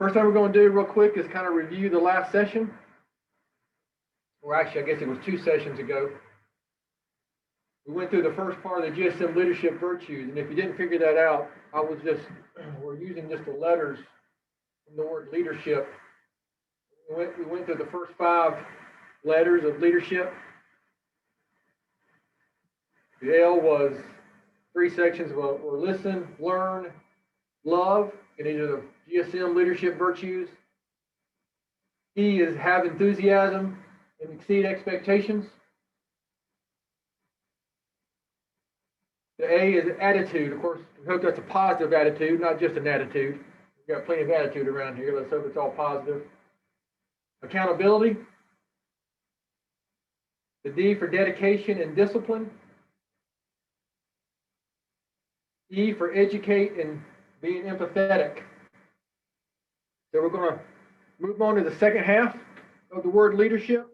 First thing we're going to do real quick is kind of review the last session. Or actually, I guess it was 2 sessions ago. We went through the first part of the GSM leadership virtues. And if you didn't figure that out, we're using just the letters from the word leadership. We went through the first 5 letters of leadership. The L was 3 sections were listen, learn, love, and these are the GSM leadership virtues. E is have enthusiasm and exceed expectations. The A is attitude. Of course, we hope that's a positive attitude, not just an attitude. We've got plenty of attitude around here. Let's hope it's all positive. Accountability. The D for dedication and discipline. E for educate and being empathetic. So we're going to move on to the second half of the word leadership.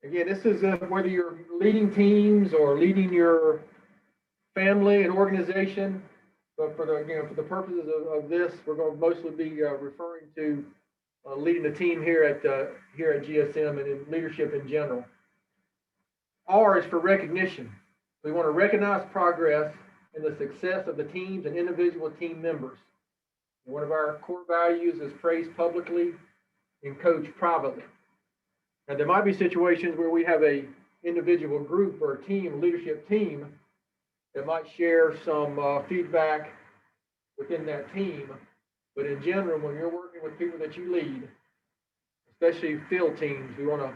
Again, this is whether you're leading teams or leading your family and organization. But for the purposes of this, we're going to mostly be referring to leading the team here at GSM and in leadership in general. R is for recognition. We want to recognize progress and the success of the teams and individual team members. One of our core values is praise publicly and coach privately. Now, there might be situations where we have a individual group or a team, leadership team, that might share some feedback within that team. But in general, when you're working with people that you lead, especially field teams, we want to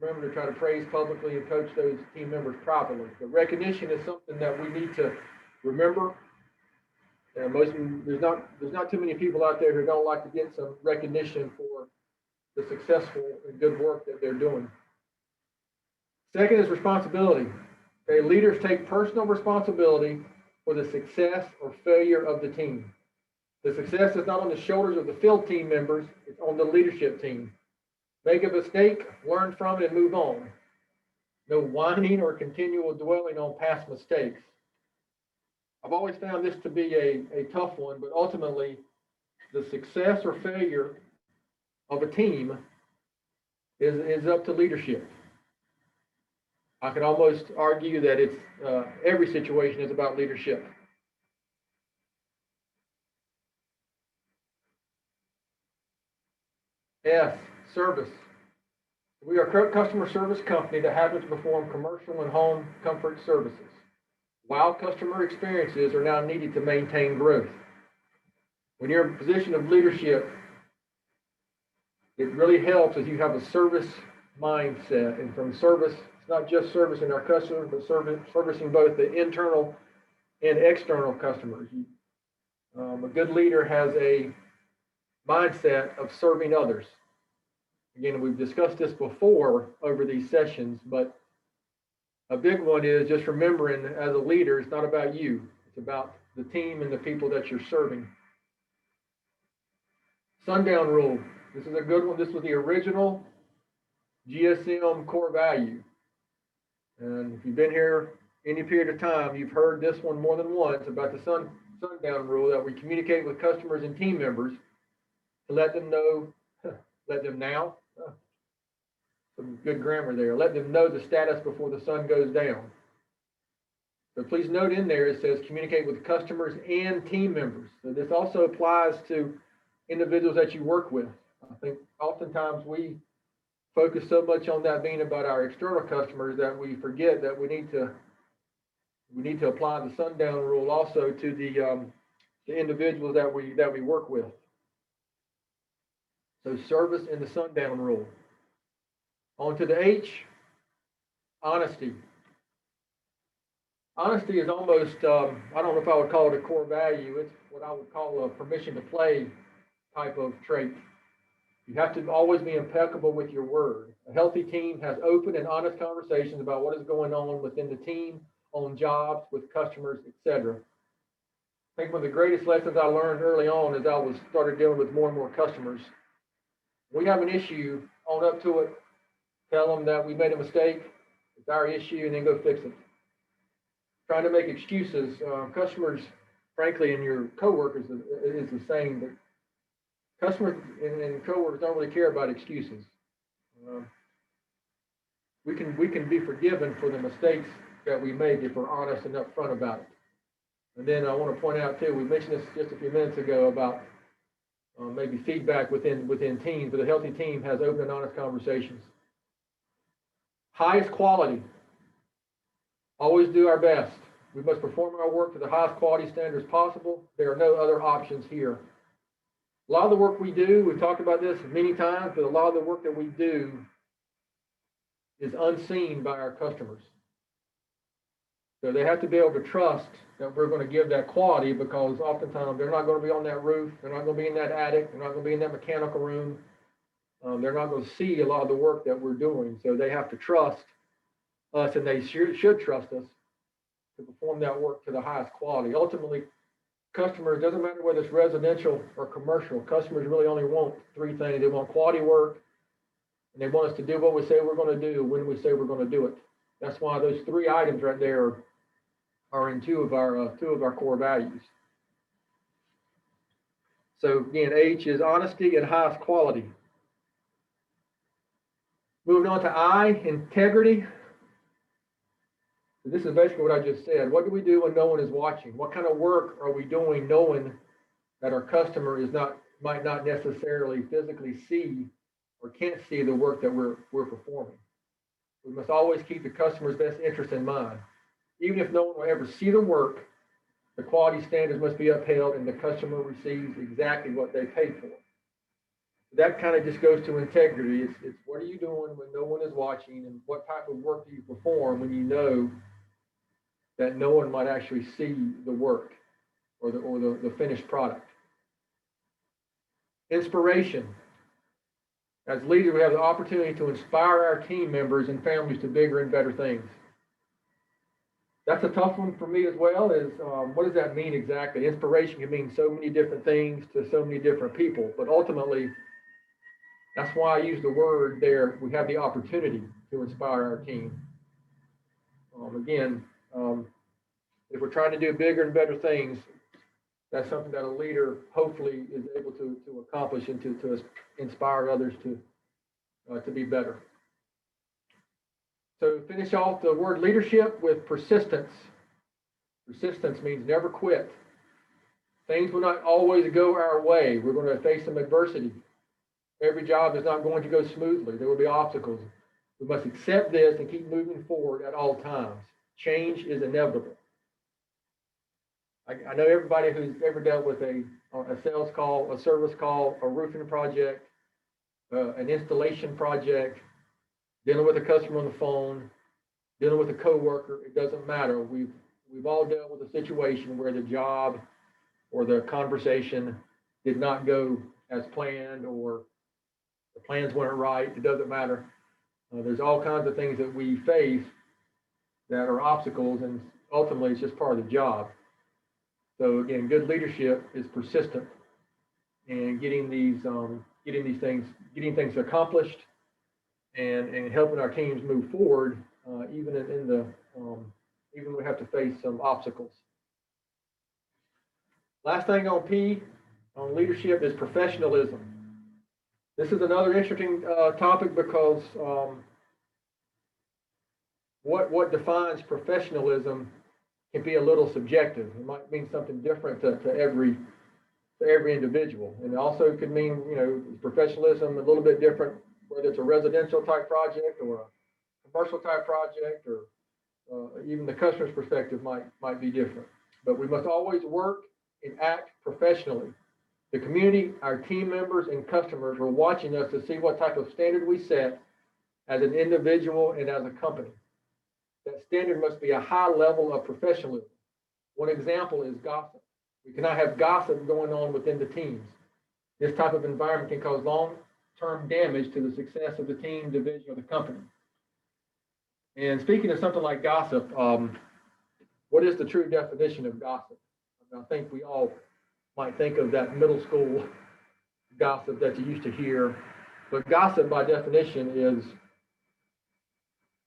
remember to try to praise publicly and coach those team members privately. But recognition is something that we need to remember. And there's not too many people out there who don't like to get some recognition for the successful and good work that they're doing. Second is responsibility. Okay, leaders take personal responsibility for the success or failure of the team. The success is not on the shoulders of the field team members, it's on the leadership team. Make a mistake, learn from it, and move on. No whining or continual dwelling on past mistakes. I've always found this to be a tough one, but ultimately, the success or failure of a team is up to leadership. I can almost argue that it's every situation is about leadership. S, service. We are a customer service company that happens to perform commercial and home comfort services. While customer experiences are now needed to maintain growth. When you're in a position of leadership, it really helps if you have a service mindset. And from service, it's not just servicing our customers, but servicing both the internal and external customers. A good leader has a mindset of serving others. Again, we've discussed this before over these sessions, but a big one is just remembering as a leader, it's not about you. It's about the team and the people that you're serving. Sundown rule. This is a good one. This was the original GSM core value. And if you've been here any period of time, you've heard this one more than once about the sundown rule, that we communicate with customers and team members to let them know, some good grammar there, let them know the status before the sun goes down. So please note in there, it says communicate with customers and team members. So this also applies to individuals that you work with. I think oftentimes we focus so much on that being about our external customers that we forget that we need to apply the sundown rule also to the individuals that we work with. So service and the sundown rule. On to the H, honesty. Honesty is almost, I don't know if I would call it a core value. It's what I would call a permission to play type of trait. You have to always be impeccable with your word. A healthy team has open and honest conversations about what is going on within the team, on jobs, with customers, etc. I think one of the greatest lessons I learned early on as I started dealing with more and more customers. We have an issue, own up to it, tell them that we made a mistake, it's our issue, and then go fix it. Trying to make excuses. Customers frankly, in your coworkers is the same. But customers and coworkers don't really care about excuses. Um, we can be forgiven for the mistakes that we make if we're honest and upfront about it. And then I want to point out too, we mentioned this just a few minutes ago about maybe feedback within teams, but a healthy team has open and honest conversations. Highest quality. Always do our best. We must perform our work to the highest quality standards possible. There are no other options here. A lot of the work we do, we've talked about this many times, but a lot of the work that we do is unseen by our customers. So they have to be able to trust that we're going to give that quality, because oftentimes they're not going to be on that roof, they're not going to be in that attic, they're not going to be in that mechanical room. They're not going to see a lot of the work that we're doing. So they have to trust us, and they should trust us to perform that work to the highest quality. Ultimately, customers, doesn't matter whether it's residential or commercial, customers really only want three things. They want quality work, and they want us to do what we say we're going to do when we say we're going to do it. That's why those three items right there are in two of our core values. So again, H is honesty and highest quality. Moving on to I, integrity. So this is basically what I just said. What do we do when no one is watching? What kind of work are we doing knowing that our customer might not necessarily physically see or can't see the work that we're performing? We must always keep the customer's best interest in mind. Even if no one will ever see the work, the quality standards must be upheld and the customer receives exactly what they paid for. That kind of just goes to integrity. It's what are you doing when no one is watching, and what type of work do you perform when you know that no one might actually see the work or the finished product. Inspiration. As leaders, we have the opportunity to inspire our team members and families to bigger and better things. That's a tough one for me as well. What does that mean exactly? Inspiration can mean so many different things to so many different people, but ultimately, that's why I use the word there. We have the opportunity to inspire our team. If we're trying to do bigger and better things, that's something that a leader hopefully is able to accomplish and to inspire others to be better. So finish off the word leadership with persistence. Persistence means never quit. Things will not always go our way. We're going to face some adversity. Every job is not going to go smoothly. There will be obstacles. We must accept this and keep moving forward at all times. Change is inevitable. I know everybody who's ever dealt with a sales call, a service call, a roofing project, an installation project, dealing with a customer on the phone, dealing with a coworker, it doesn't matter. We've all dealt with a situation where the job or the conversation did not go as planned, or the plans weren't right. It doesn't matter. There's all kinds of things that we face that are obstacles, and ultimately it's just part of the job. So again, good leadership is persistent and getting things accomplished and helping our teams move forward, even when we have to face some obstacles. Last thing on P, on leadership, is professionalism. This is another interesting topic because what defines professionalism can be a little subjective. It might mean something different to every individual, and it also could mean, professionalism a little bit different, whether it's a residential type project or a commercial type project, or even the customer's perspective might be different. But we must always work and act professionally. The community, our team members, and customers are watching us to see what type of standard we set as an individual and as a company. That standard must be a high level of professionalism. One example is gossip. We cannot have gossip going on within the teams. This type of environment can cause long-term damage to the success of the team, division, or the company. And speaking of something like gossip, what is the true definition of gossip? I think we all might think of that middle school gossip that you used to hear, but gossip by definition is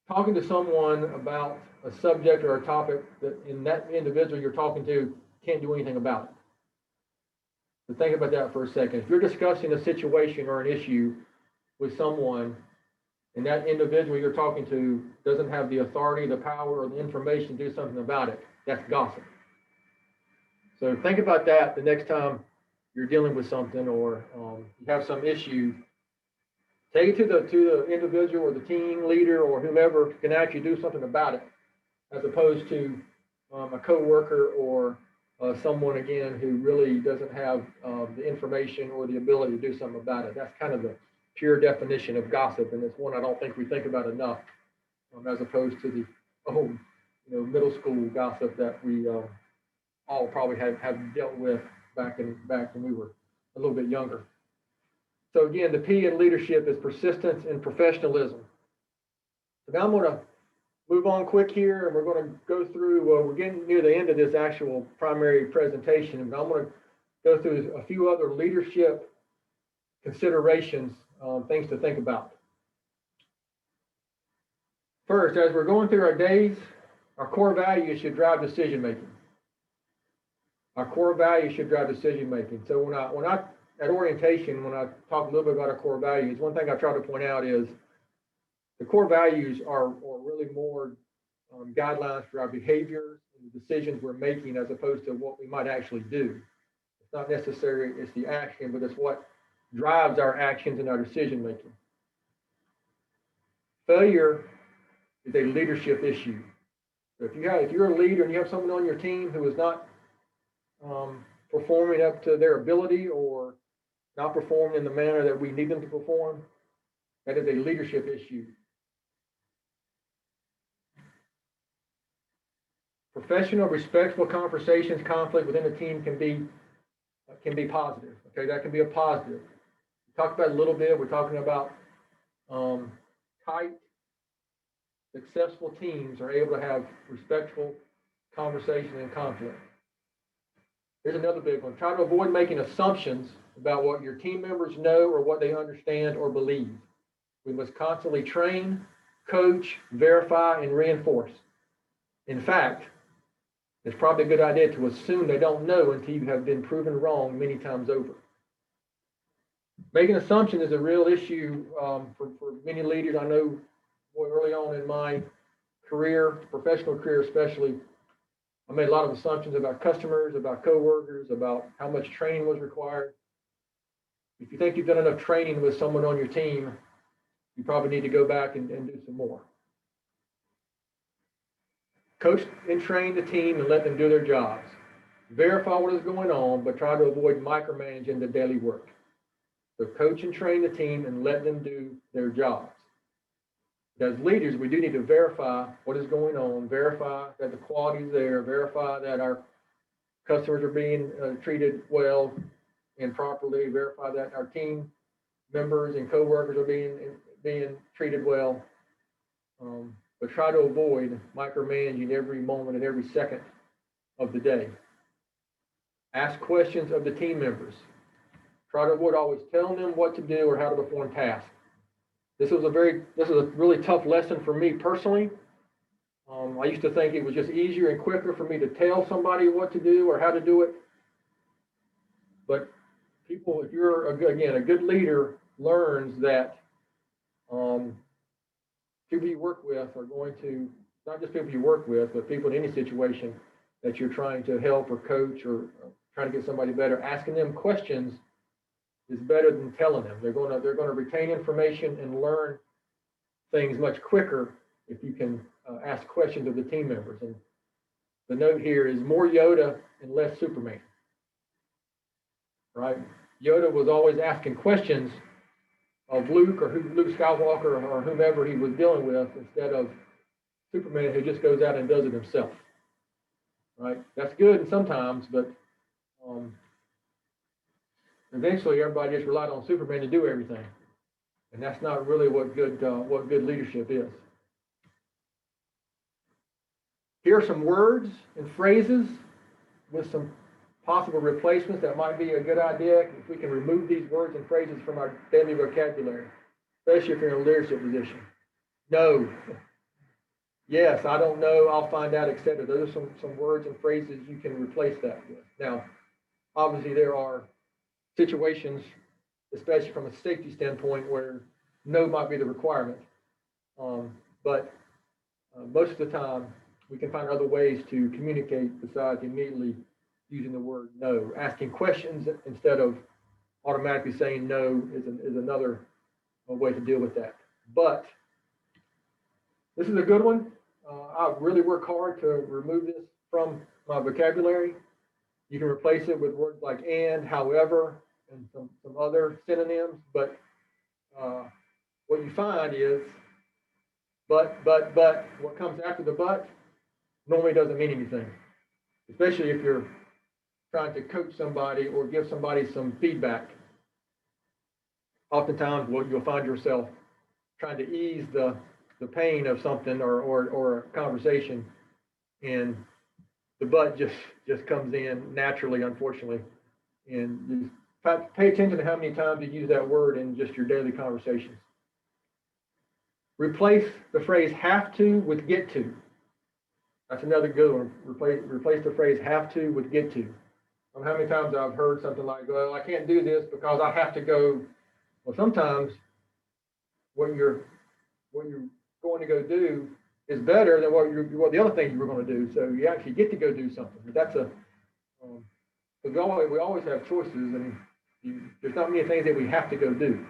talking to someone about a subject or a topic that in that individual you're talking to can't do anything about it. So think about that for a second. If you're discussing a situation or an issue with someone, and that individual you're talking to doesn't have the authority, the power, or the information to do something about it, that's gossip. So think about that the next time you're dealing with something, or you have some issue. Take it to the individual or the team leader or whomever can actually do something about it, as opposed to a coworker or someone, again, who really doesn't have the information or the ability to do something about it. That's kind of the pure definition of gossip, and it's one I don't think we think about enough, as opposed to the old, middle school gossip that we all probably have dealt with back when we were a little bit younger. So again, the P in leadership is persistence and professionalism. So now I'm going to move on quick here, and we're going to go through, we're getting near the end of this actual primary presentation, and I'm going to go through a few other leadership considerations, things to think about. First, as we're going through our days, our core values should drive decision making. Our core values should drive decision making. So when I at orientation, when I talk a little bit about our core values, one thing I try to point out is the core values are really more guidelines for our behaviors and the decisions we're making, as opposed to what we might actually do. It's not necessarily it's the action, but it's what drives our actions and our decision making. Failure is a leadership issue. So if you're a leader and you have someone on your team who is not performing up to their ability, or not performing in the manner that we need them to perform, that is a leadership issue. Professional, respectful conversations, conflict within a team can be positive. Okay, that can be a positive. We talked about it a little bit. We're talking about tight, successful teams are able to have respectful conversation and conflict. Here's another big one. Try to avoid making assumptions about what your team members know or what they understand or believe. We must constantly train, coach, verify, and reinforce. In fact, it's probably a good idea to assume they don't know until you have been proven wrong many times over. Making assumptions is a real issue for many leaders. I know early on in my career, professional career especially, I made a lot of assumptions about customers, about coworkers, about how much training was required. If you think you've done enough training with someone on your team, you probably need to go back and do some more. Coach and train the team and let them do their jobs. Verify what is going on, but try to avoid micromanaging the daily work. So coach and train the team and let them do their jobs. As leaders, we do need to verify what is going on, verify that the quality is there, verify that our customers are being treated well and properly, verify that our team members and coworkers are being treated well, but try to avoid micromanaging every moment and every second of the day. Ask questions of the team members. Try to avoid always telling them what to do or how to perform tasks. This is a really tough lesson for me personally. I used to think it was just easier and quicker for me to tell somebody what to do or how to do it. But people, if you're a good leader, learns that people you work with are going to, not just people you work with, but people in any situation that you're trying to help or coach or trying to get somebody better, asking them questions is better than telling them. They're going to retain information and learn things much quicker if you can ask questions of the team members. And the note here is more Yoda and less Superman. Right? Yoda was always asking questions of Luke or Luke Skywalker or whomever he was dealing with, instead of Superman, who just goes out and does it himself. Right? That's good sometimes, but eventually everybody just relied on Superman to do everything, and that's not really what good leadership is. Here are some words and phrases with some possible replacements that might be a good idea if we can remove these words and phrases from our daily vocabulary, especially if you're in a leadership position. No. yes, I don't know, I'll find out, etc. Those are some words and phrases you can replace that with. Now, obviously, there are situations, especially from a safety standpoint, where no might be the requirement. But most of the time, we can find other ways to communicate besides immediately using the word no. Asking questions instead of automatically saying no is another way to deal with that. But this is a good one. I really work hard to remove this from my vocabulary. You can replace it with words like and, however, and some other synonyms. But what you find is but, what comes after the but normally doesn't mean anything, especially if you're trying to coach somebody or give somebody some feedback. Oftentimes, you'll find yourself trying to ease the pain of something or a conversation, and the but just comes in naturally, unfortunately. And just pay attention to how many times you use that word in just your daily conversations. Replace the phrase have to with get to. That's another good one. Replace the phrase have to with get to. I don't know how many times I've heard something like, well, I can't do this because I have to go. Well, sometimes what you're going to go do is better than what the other thing you were going to do. So you actually get to go do something. That's we always have choices, and there's not many things that we have to go do.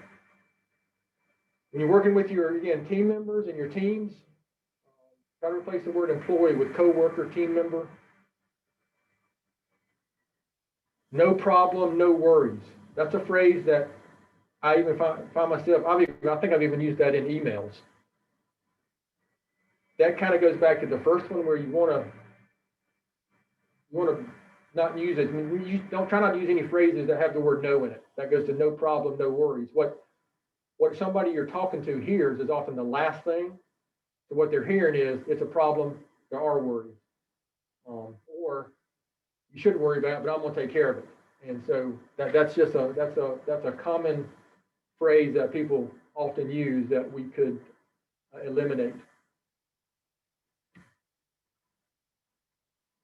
When you're working with your, again, team members and your teams, try to replace the word employee with coworker, team member. No problem, no worries. That's a phrase that I even find myself, I think I've even used that in emails. That kind of goes back to the first one where you want to not use it. I mean, you don't try not to use any phrases that have the word no in it. That goes to no problem, no worries. What somebody you're talking to hears is often the last thing. So what they're hearing is it's a problem, there are worries. Or you shouldn't worry about it, but I'm going to take care of it. And so that's a common phrase that people often use that we could eliminate.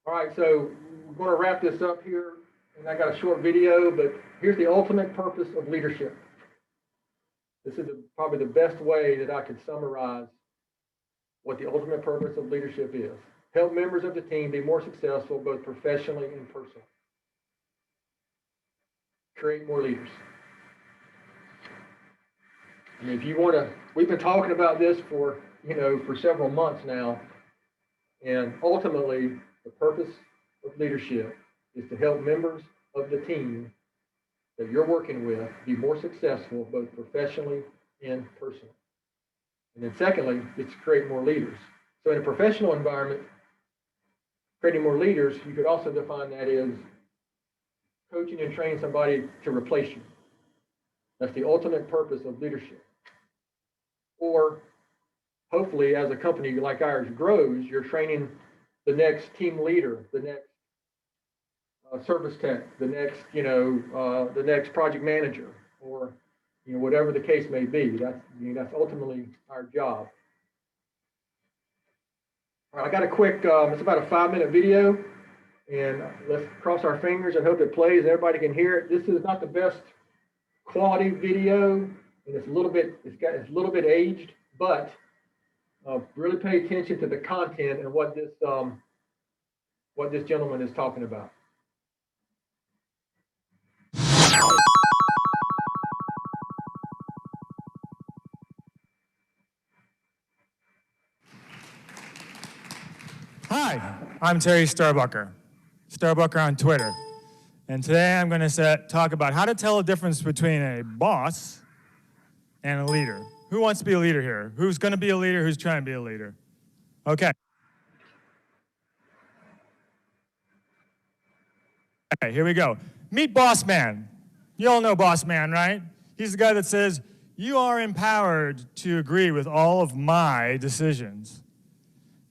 All right, so we're going to wrap this up here, and I got a short video, but here's the ultimate purpose of leadership. This is probably the best way that I could summarize what the ultimate purpose of leadership is. Help members of the team be more successful, both professionally and personally. Create more leaders. And if you want to, we've been talking about this for several months now, and ultimately the purpose of leadership is to help members of the team that you're working with be more successful, both professionally and personally. And then secondly, it's to create more leaders. So in a professional environment, creating more leaders, you could also define that as coaching and training somebody to replace you. That's the ultimate purpose of leadership. Or hopefully, as a company like ours grows, you're training the next team leader, the next service tech, the next project manager, or whatever the case may be. That's ultimately our job. All right, I got a quick. It's about a 5-minute video, and let's cross our fingers and hope it plays. Everybody can hear it. This is not the best quality video, and it's a little bit aged, but really pay attention to the content and what this gentleman is talking about. Hi, I'm Terry Starbucker on Twitter. And today I'm going to talk about how to tell the difference between a boss and a leader. Who wants to be a leader here? Who's going to be a leader? Who's trying to be a leader? Okay. Okay, here we go. Meet Boss Man. You all know Boss Man, right? He's the guy that says, you are empowered to agree with all of my decisions.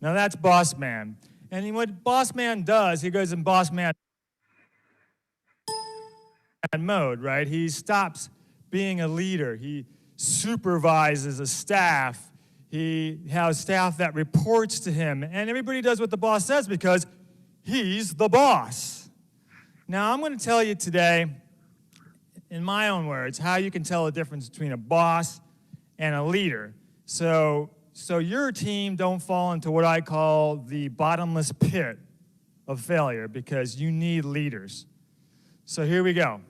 Now that's Boss Man. And what Boss Man does, he goes in Boss Man mode, right? He stops being a leader. He supervises a staff. He has staff that reports to him, and everybody does what the boss says because he's the boss. Now, I'm going to tell you today, in my own words, how you can tell the difference between a boss and a leader. So your team don't fall into what I call the bottomless pit of failure, because you need leaders. So here we go.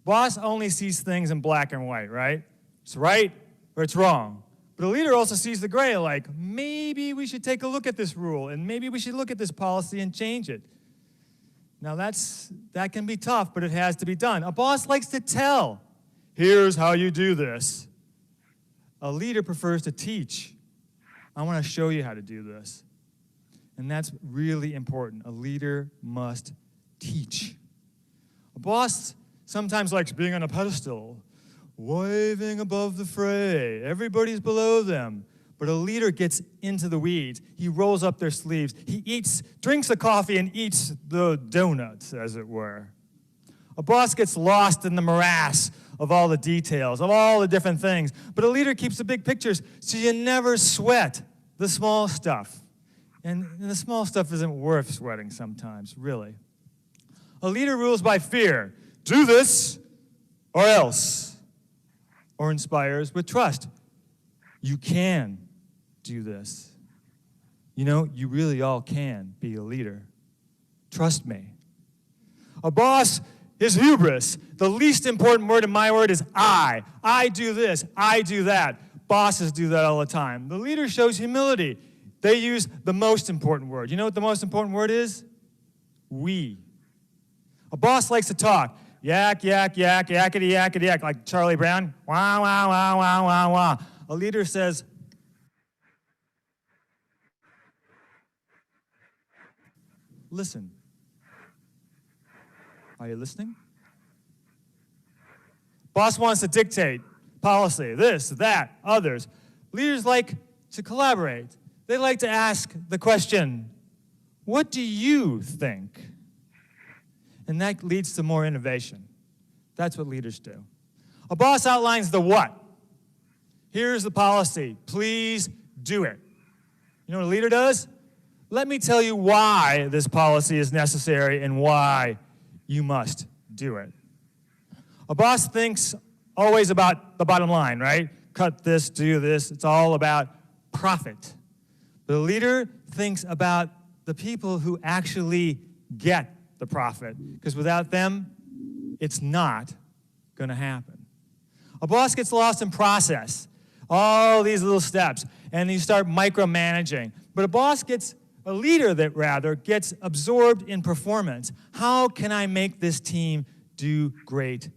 Boss only sees things in black and white, right? It's right or it's wrong. But a leader also sees the gray, like maybe we should take a look at this rule, and maybe we should look at this policy and change it. Now that can be tough, but it has to be done. A boss likes to tell, here's how you do this. A leader prefers to teach. I want to show you how to do this. And that's really important. A leader must teach. A boss sometimes likes being on a pedestal, waving above the fray. Everybody's below them. But a leader gets into the weeds. He rolls up their sleeves. He drinks the coffee and eats the donuts, as it were. A boss gets lost in the morass of all the details, of all the different things. But a leader keeps the big pictures, so you never sweat the small stuff. And the small stuff isn't worth sweating sometimes, really. A leader rules by fear. Do this or else. Or inspires with trust. You can do this. You know, you really all can be a leader. Trust me. A boss is hubris. The least important word in my word is I. I do this. I do that. Bosses do that all the time. The leader shows humility. They use the most important word. You know what the most important word is? We. A boss likes to talk. Yak, yak, yak, yakety, yakety, yak, like Charlie Brown. Wah, wah, wah, wah, wah, wah. A leader says, listen. Are you listening? Boss wants to dictate policy, this, that, others. Leaders like to collaborate. They like to ask the question, what do you think? And that leads to more innovation. That's what leaders do. A boss outlines the what. Here's the policy. Please do it. You know what a leader does? Let me tell you why this policy is necessary and why you must do it. A boss thinks always about the bottom line, right? Cut this, do this. It's all about profit. The leader thinks about the people who actually get the profit, because without them, it's not going to happen. A boss gets lost in process, all these little steps, and you start micromanaging. But a leader that rather gets absorbed in performance. How can I make this team do great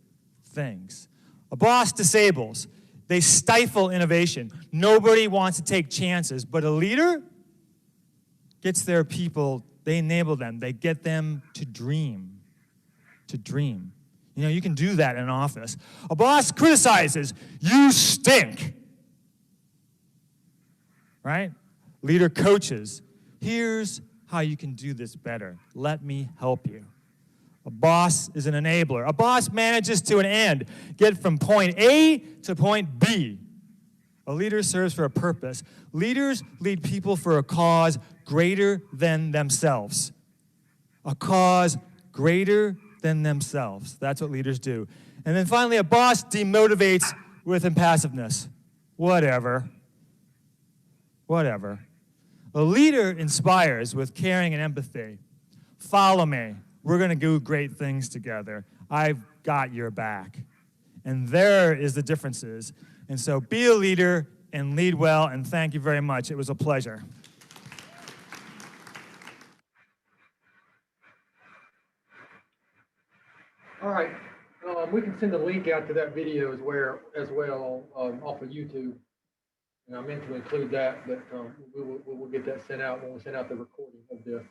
things? A boss disables. They stifle innovation. Nobody wants to take chances, but a leader gets their people. They enable them. They get them to dream. To dream. You know, you can do that in an office. A boss criticizes. You stink. Right? Leader coaches. Here's how you can do this better. Let me help you. A boss is an enabler. A boss manages to an end. Get from point A to point B. A leader serves for a purpose. Leaders lead people for a cause greater than themselves. A cause greater than themselves. That's what leaders do. And then finally, a boss demotivates with impassiveness. Whatever. Whatever. A leader inspires with caring and empathy. Follow me. We're going to do great things together. I've got your back. And there is the differences. And so be a leader and lead well, and thank you very much. It was a pleasure. All right, we can send a link out to that video as well off of YouTube. And I meant to include that, but we'll get that sent out when we send out the recording of this.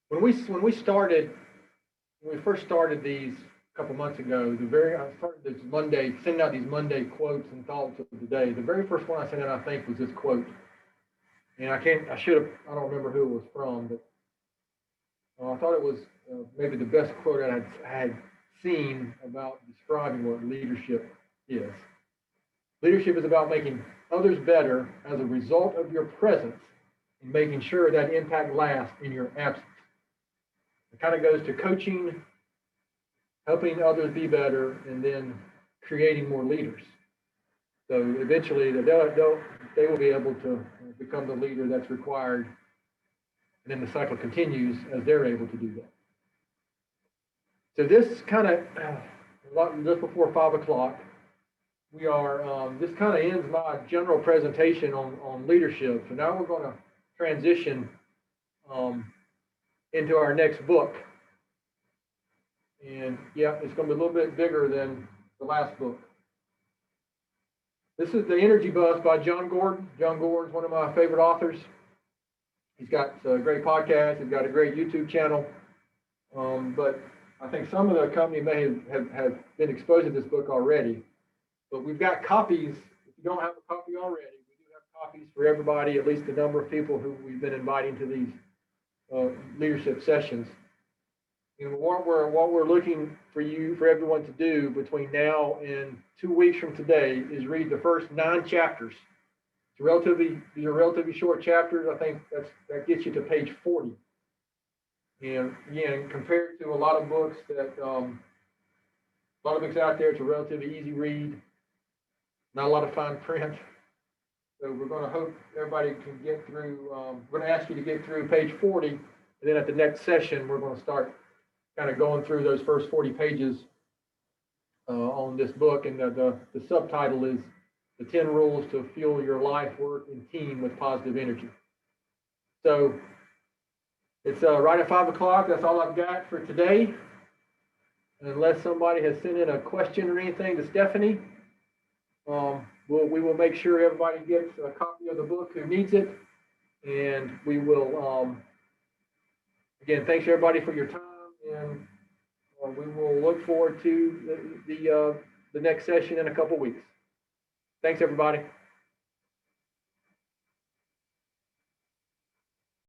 When we first started these a couple months ago, I started this Monday, sending out these Monday quotes and thoughts of the day. The very first one I sent out, I think, was this quote. And I don't remember who it was from, but I thought it was maybe the best quote I had seen about describing what leadership is. Leadership is about making others better as a result of your presence and making sure that impact lasts in your absence. It kind of goes to coaching, helping others be better, and then creating more leaders. So eventually they will be able to become the leader that's required. And then the cycle continues as they're able to do that. So this kind of, just before 5 o'clock, we are, this kind of ends my general presentation on leadership. So now we're going to transition into our next book. And yeah, it's going to be a little bit bigger than the last book. This is The Energy Bus by John Gordon. John Gordon's one of my favorite authors. He's got a great podcast. He's got a great YouTube channel. But I think some of the company may have been exposed to this book already. But we've got copies. If you don't have a copy already, we do have copies for everybody, at least the number of people who we've been inviting to these leadership sessions. And what we're looking for everyone to do between now and 2 weeks from today is read the first 9 chapters. These are relatively short chapters. I think that gets you to page 40. And again, compared to a lot of books out there, it's a relatively easy read. Not a lot of fine print. So we're going to hope everybody can get through. We're going to ask you to get through page 40, and then at the next session, we're going to start kind of going through those first 40 pages on this book. And the subtitle is The 10 Rules to Fuel Your Life, Work, and Team with Positive Energy. So it's right at 5 o'clock. That's all I've got for today. Unless somebody has sent in a question or anything to Stephanie, we will make sure everybody gets a copy of the book who needs it. And we will, again, thanks everybody for your time. And we will look forward to the next session in a couple weeks. Thanks, everybody.